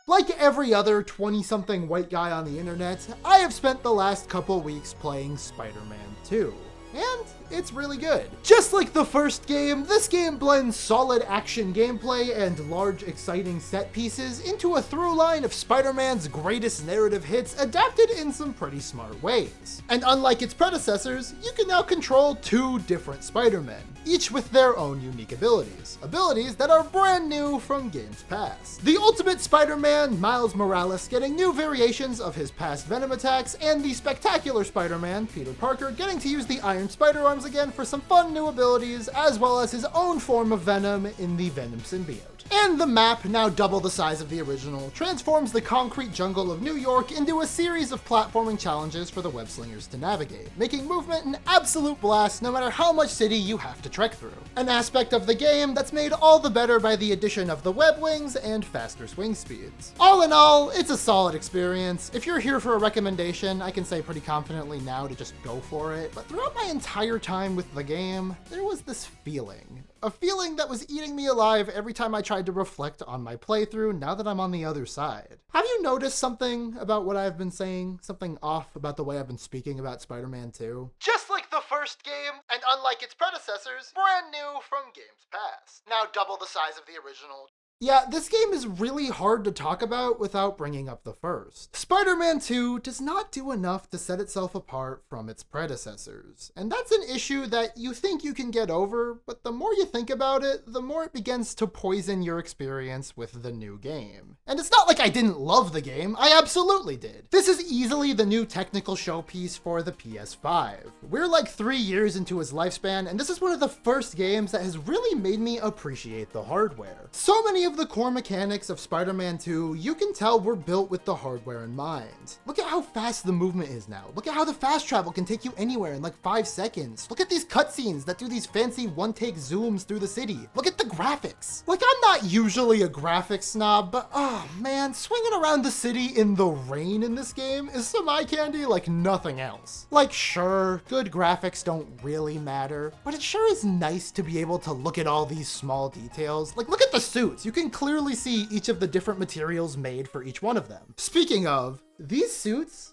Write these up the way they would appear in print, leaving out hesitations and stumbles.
Like every other 20-something white guy on the internet, I have spent the last couple weeks playing Spider-Man 2. And it's really good. Just like the first game, this game blends solid action gameplay and large, exciting set pieces into a through line of Spider-Man's greatest narrative hits adapted in some pretty smart ways. And unlike its predecessors, you can now control two different Spider-Men, each with their own unique abilities that are brand new from games past. The Ultimate Spider-Man, Miles Morales, getting new variations of his past Venom attacks, and the Spectacular Spider-Man, Peter Parker, getting to use the Iron Spider arms again for some fun new abilities, as well as his own form of Venom in the Venom symbiote. And the map, now double the size of the original, transforms the concrete jungle of New York into a series of platforming challenges for the web slingers to navigate, making movement an absolute blast no matter how much city you have to trek through. An aspect of the game that's made all the better by the addition of the web wings and faster swing speeds. All in all, it's a solid experience. If you're here for a recommendation, I can say pretty confidently now to just go for it, but throughout my entire time with the game, there was this feeling. A feeling that was eating me alive every time I tried to reflect on my playthrough now that I'm on the other side. Have you noticed something about what I've been saying? Something off about the way I've been speaking about Spider-Man 2? Just like the first game, and unlike its predecessors, brand new from games past. Now double the size of the original. Yeah, this game is really hard to talk about without bringing up the first. Spider-Man 2 does not do enough to set itself apart from its predecessors, and that's an issue that you think you can get over, but the more you think about it, the more it begins to poison your experience with the new game. And it's not like I didn't love the game, I absolutely did. This is easily the new technical showpiece for the PS5. We're like 3 years into its lifespan, and this is one of the first games that has really made me appreciate the hardware. So many of the core mechanics of Spider-Man 2, you can tell were built with the hardware in mind. Look at how fast the movement is now. Look at how the fast travel can take you anywhere in like 5 seconds. Look at these cutscenes that do these fancy one-take zooms through the city. Look at the graphics. Like, I'm not usually a graphics snob, but oh man, swinging around the city in the rain in this game is some eye candy like nothing else. Like, sure, good graphics don't really matter, but it sure is nice to be able to look at all these small details. Like, look at the suits. You can clearly see each of the different materials made for each one of them. Speaking of, these suits,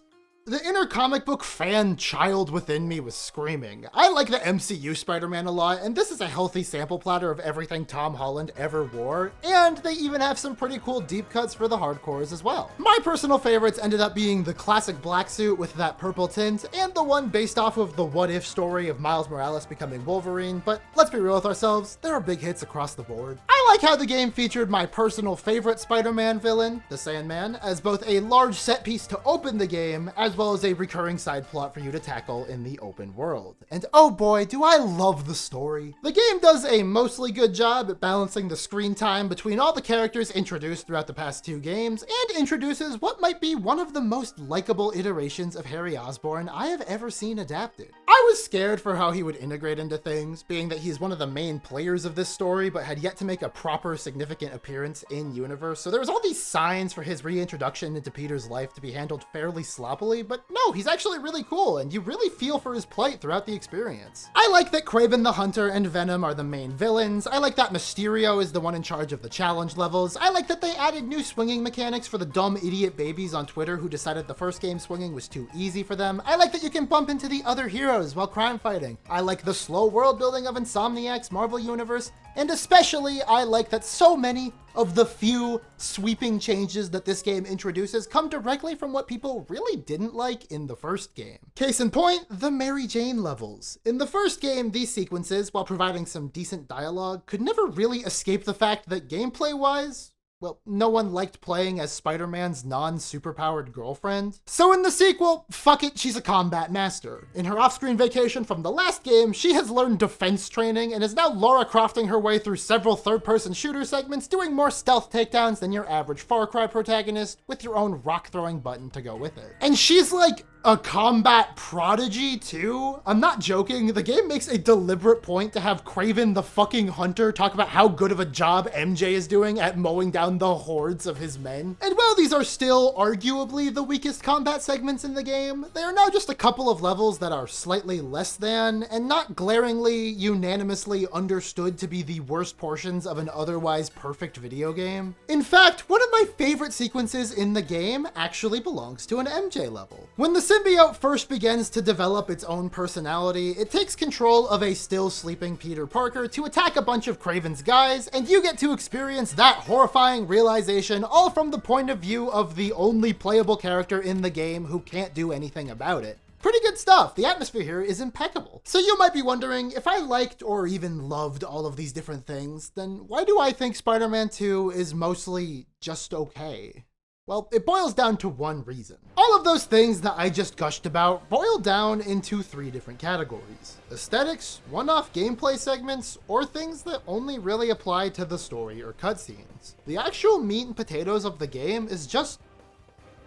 the inner comic book fan child within me was screaming. I like the MCU Spider-Man a lot, and this is a healthy sample platter of everything Tom Holland ever wore, and they even have some pretty cool deep cuts for the hardcores as well. My personal favorites ended up being the classic black suit with that purple tint, and the one based off of the what-if story of Miles Morales becoming Wolverine, but let's be real with ourselves, there are big hits across the board. I like how the game featured my personal favorite Spider-Man villain, the Sandman, as both a large set piece to open the game, as well as a recurring side plot for you to tackle in the open world. And oh boy, do I love the story. The game does a mostly good job at balancing the screen time between all the characters introduced throughout the past 2 games, and introduces what might be one of the most likable iterations of Harry Osborn I have ever seen adapted. I was scared for how he would integrate into things, being that he's one of the main players of this story, but had yet to make a proper significant appearance in universe, so there was all these signs for his reintroduction into Peter's life to be handled fairly sloppily, but no, he's actually really cool, and you really feel for his plight throughout the experience. I like that Kraven the Hunter and Venom are the main villains. I like that Mysterio is the one in charge of the challenge levels. I like that they added new swinging mechanics for the dumb idiot babies on Twitter who decided the first game swinging was too easy for them. I like that you can bump into the other heroes while crime fighting. I like the slow world building of Insomniac's Marvel Universe, and especially I like that so many of the few sweeping changes that this game introduces come directly from what people really didn't like in the first game. Case in point, the Mary Jane levels. In the first game, these sequences, while providing some decent dialogue, could never really escape the fact that gameplay-wise, well, no one liked playing as Spider-Man's non-superpowered girlfriend. So in the sequel, fuck it, she's a combat master. In her off-screen vacation from the last game, she has learned defense training and is now Lara Crofting her way through several third-person shooter segments, doing more stealth takedowns than your average Far Cry protagonist, with your own rock-throwing button to go with it. And she's like a combat prodigy too? I'm not joking, the game makes a deliberate point to have Kraven the fucking hunter talk about how good of a job MJ is doing at mowing down the hordes of his men. And while these are still arguably the weakest combat segments in the game, they are now just a couple of levels that are slightly less than, and not glaringly, unanimously understood to be the worst portions of an otherwise perfect video game. In fact, one of my favorite sequences in the game actually belongs to an MJ level. When the symbiote first begins to develop its own personality, it takes control of a still sleeping Peter Parker to attack a bunch of Kraven's guys, and you get to experience that horrifying realization all from the point of view of the only playable character in the game who can't do anything about it. Pretty good stuff. The atmosphere here is impeccable. So you might be wondering, if I liked or even loved all of these different things, then why do I think Spider-Man 2 is mostly just okay? Well, it boils down to one reason. All of those things that I just gushed about boil down into 3 different categories: aesthetics, one-off gameplay segments, or things that only really apply to the story or cutscenes. The actual meat and potatoes of the game is just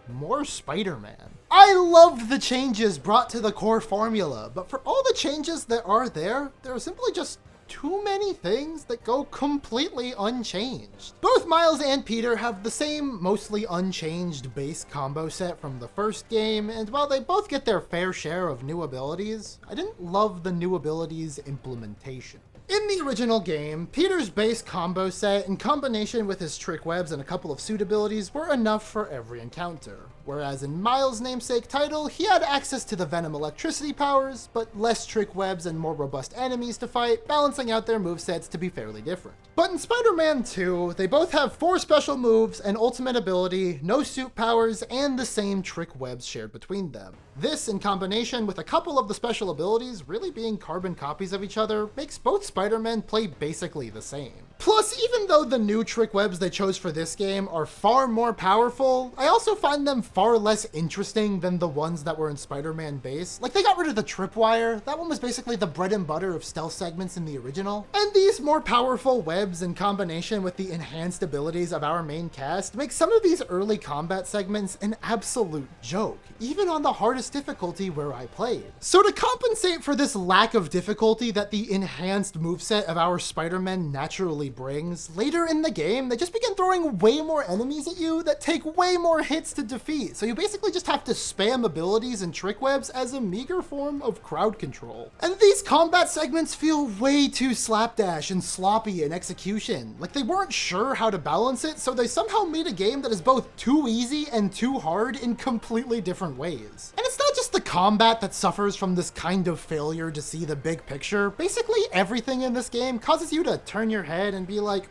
more Spider-Man. I loved the changes brought to the core formula, but for all the changes that are there are simply just too many things that go completely unchanged. Both Miles and Peter have the same mostly unchanged base combo set from the first game, and while they both get their fair share of new abilities, I didn't love the new abilities implementation. In the original game, Peter's base combo set in combination with his trick webs and a couple of suit abilities were enough for every encounter. Whereas in Miles' namesake title, he had access to the Venom electricity powers, but less trick webs and more robust enemies to fight, balancing out their movesets to be fairly different. But in Spider-Man 2, they both have 4 special moves, an ultimate ability, no suit powers, and the same trick webs shared between them. This, in combination with a couple of the special abilities really being carbon copies of each other, makes both Spider-Men play basically the same. Plus, even though the new trick webs they chose for this game are far more powerful, I also find them far less interesting than the ones that were in Spider-Man base. Like, they got rid of the tripwire. That one was basically the bread and butter of stealth segments in the original. And these more powerful webs in combination with the enhanced abilities of our main cast make some of these early combat segments an absolute joke, even on the hardest difficulty where I played. So to compensate for this lack of difficulty that the enhanced moveset of our Spider-Men naturally brings, later in the game, they just begin throwing way more enemies at you that take way more hits to defeat, so you basically just have to spam abilities and trick webs as a meager form of crowd control. And these combat segments feel way too slapdash and sloppy in execution. Like, they weren't sure how to balance it, so they somehow made a game that is both too easy and too hard in completely different ways. And it's not just the combat that suffers from this kind of failure to see the big picture. Basically everything in this game causes you to turn your head and be like,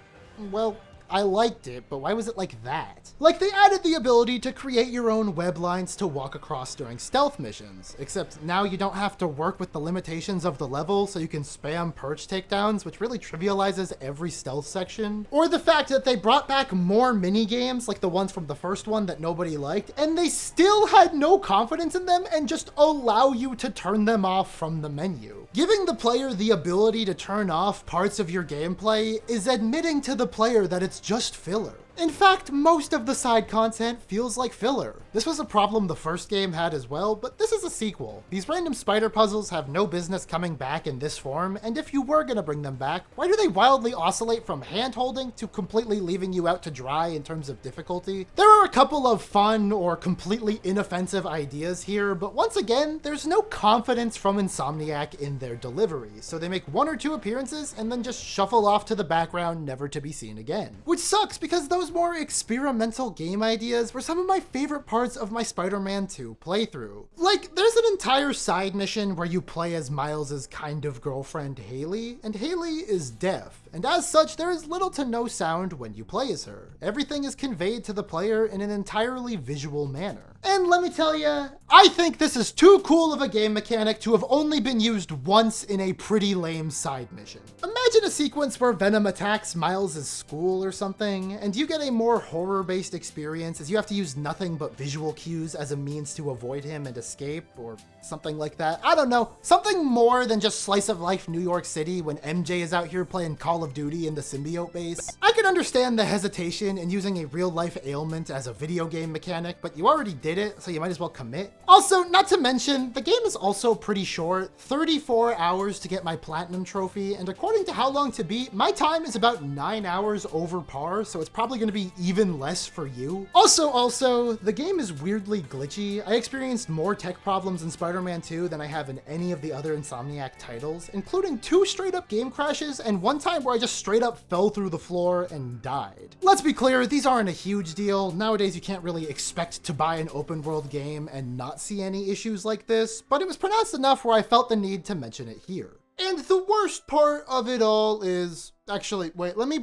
well, I liked it, but why was it like that? Like, they added the ability to create your own web lines to walk across during stealth missions, except now you don't have to work with the limitations of the level, so you can spam perch takedowns, which really trivializes every stealth section. Or the fact that they brought back more mini-games, like the ones from the first one that nobody liked, and they still had no confidence in them and just allow you to turn them off from the menu. Giving the player the ability to turn off parts of your gameplay is admitting to the player that it's just filler. In fact, most of the side content feels like filler. This was a problem the first game had as well, but this is a sequel. These random spider puzzles have no business coming back in this form, and if you were gonna bring them back, why do they wildly oscillate from hand-holding to completely leaving you out to dry in terms of difficulty? There are a couple of fun or completely inoffensive ideas here, but once again, there's no confidence from Insomniac in their delivery, so they make 1 or 2 appearances and then just shuffle off to the background, never to be seen again. Which sucks, because those more experimental game ideas were some of my favorite parts of my Spider-Man 2 playthrough. Like, there's an entire side mission where you play as Miles' kind of girlfriend Haley, and Haley is deaf, and as such there is little to no sound when you play as her. Everything is conveyed to the player in an entirely visual manner. And let me tell ya, I think this is too cool of a game mechanic to have only been used once in a pretty lame side mission. Imagine a sequence where Venom attacks Miles' school or something, and you get a more horror-based experience as you have to use nothing but visual cues as a means to avoid him and escape, or something like that. I don't know, something more than just slice-of-life New York City when MJ is out here playing Call of Duty in the symbiote base. I can understand the hesitation in using a real-life ailment as a video game mechanic, but you already did did it, so you might as well commit. Also, not to mention, the game is also pretty short, 34 hours to get my platinum trophy, and according to how long to beat, my time is about 9 hours over par, so it's probably gonna be even less for you. Also, the game is weirdly glitchy. I experienced more tech problems in Spider-Man 2 than I have in any of the other Insomniac titles, including 2 straight up game crashes and one time where I just straight up fell through the floor and died. Let's be clear, these aren't a huge deal. Nowadays, you can't really expect to buy an open world game and not see any issues like this, but it was pronounced enough where I felt the need to mention it here. And the worst part of it all is, actually, wait, let me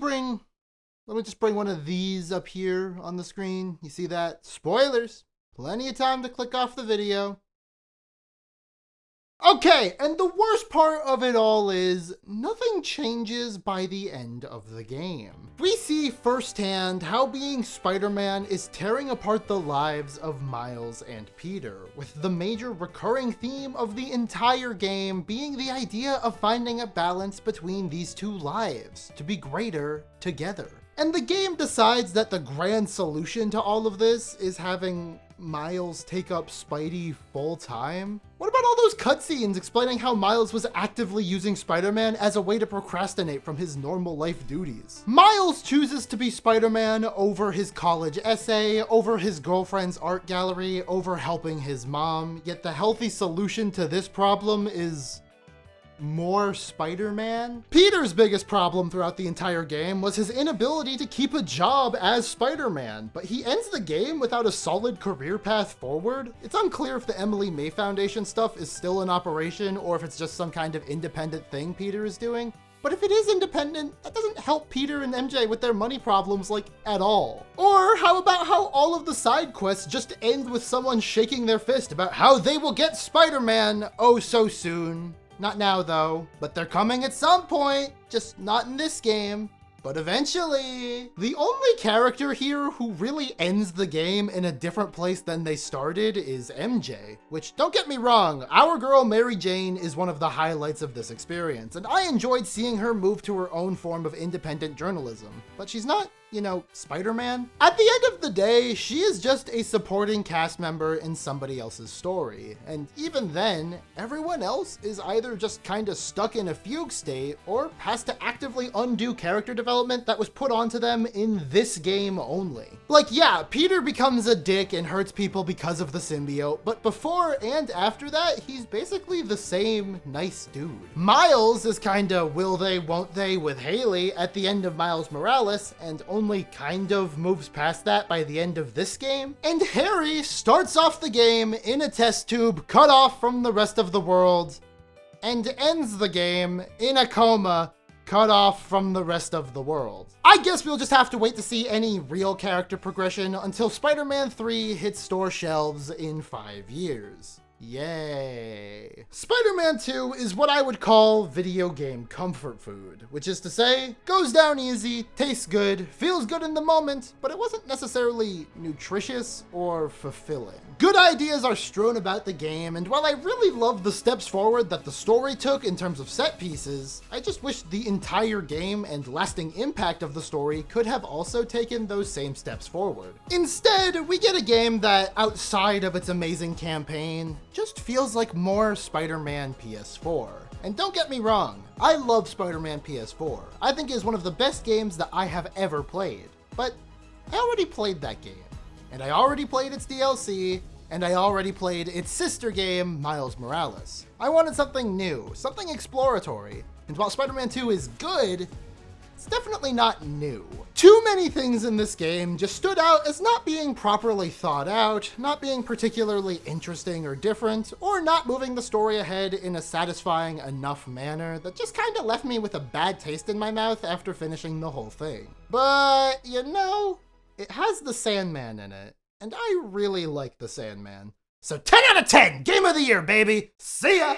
just bring one of these up here on the screen. You see that? Spoilers. Plenty of time to click off the video. Okay, and the worst part of it all is nothing changes by the end of the game. We see firsthand how being Spider-Man is tearing apart the lives of Miles and Peter, with the major recurring theme of the entire game being the idea of finding a balance between these two lives to be greater together. And the game decides that the grand solution to all of this is having Miles take up Spidey full time? What about all those cutscenes explaining how Miles was actively using Spider-Man as a way to procrastinate from his normal life duties? Miles chooses to be Spider-Man over his college essay, over his girlfriend's art gallery, over helping his mom, yet the healthy solution to this problem is more Spider-Man? Peter's biggest problem throughout the entire game was his inability to keep a job as Spider-Man, but he ends the game without a solid career path forward. It's unclear if the Emily May Foundation stuff is still in operation or if it's just some kind of independent thing Peter is doing. But if it is independent, that doesn't help Peter and MJ with their money problems, like, at all. Or how about how all of the side quests just end with someone shaking their fist about how they will get Spider-Man oh so soon? Not now, though, but they're coming at some point, just not in this game. But eventually, the only character here who really ends the game in a different place than they started is MJ, which, don't get me wrong, our girl Mary Jane is one of the highlights of this experience, and I enjoyed seeing her move to her own form of independent journalism. But she's not, you know, Spider-Man. At the end of the day, she is just a supporting cast member in somebody else's story. And even then, everyone else is either just kinda stuck in a fugue state or has to actively undo character development that was put onto them in this game only. Like, yeah, Peter becomes a dick and hurts people because of the symbiote, but before and after that, he's basically the same nice dude. Miles is kinda will they, won't they with Haley at the end of Miles Morales, and only kind of moves past that by the end of this game. And Harry starts off the game in a test tube cut off from the rest of the world and ends the game in a coma cut off from the rest of the world. I guess we'll just have to wait to see any real character progression until Spider-Man 3 hits store shelves in 5 years. Yay. Spider-Man 2 is what I would call video game comfort food, which is to say, goes down easy, tastes good, feels good in the moment, but it wasn't necessarily nutritious or fulfilling. Good ideas are strewn about the game, and while I really love the steps forward that the story took in terms of set pieces, I just wish the entire game and lasting impact of the story could have also taken those same steps forward. Instead, we get a game that, outside of its amazing campaign, just feels like more Spider-Man PS4. And don't get me wrong, I love Spider-Man PS4. I think it is one of the best games that I have ever played. But I already played that game, and I already played its DLC, and I already played its sister game, Miles Morales. I wanted something new, something exploratory, and while Spider-Man 2 is good, it's definitely not new. Too many things in this game just stood out as not being properly thought out, not being particularly interesting or different, or not moving the story ahead in a satisfying enough manner that just kinda left me with a bad taste in my mouth after finishing the whole thing. But, you know, it has the Sandman in it, and I really like the Sandman. So 10 out of 10! Game of the year, baby! See ya!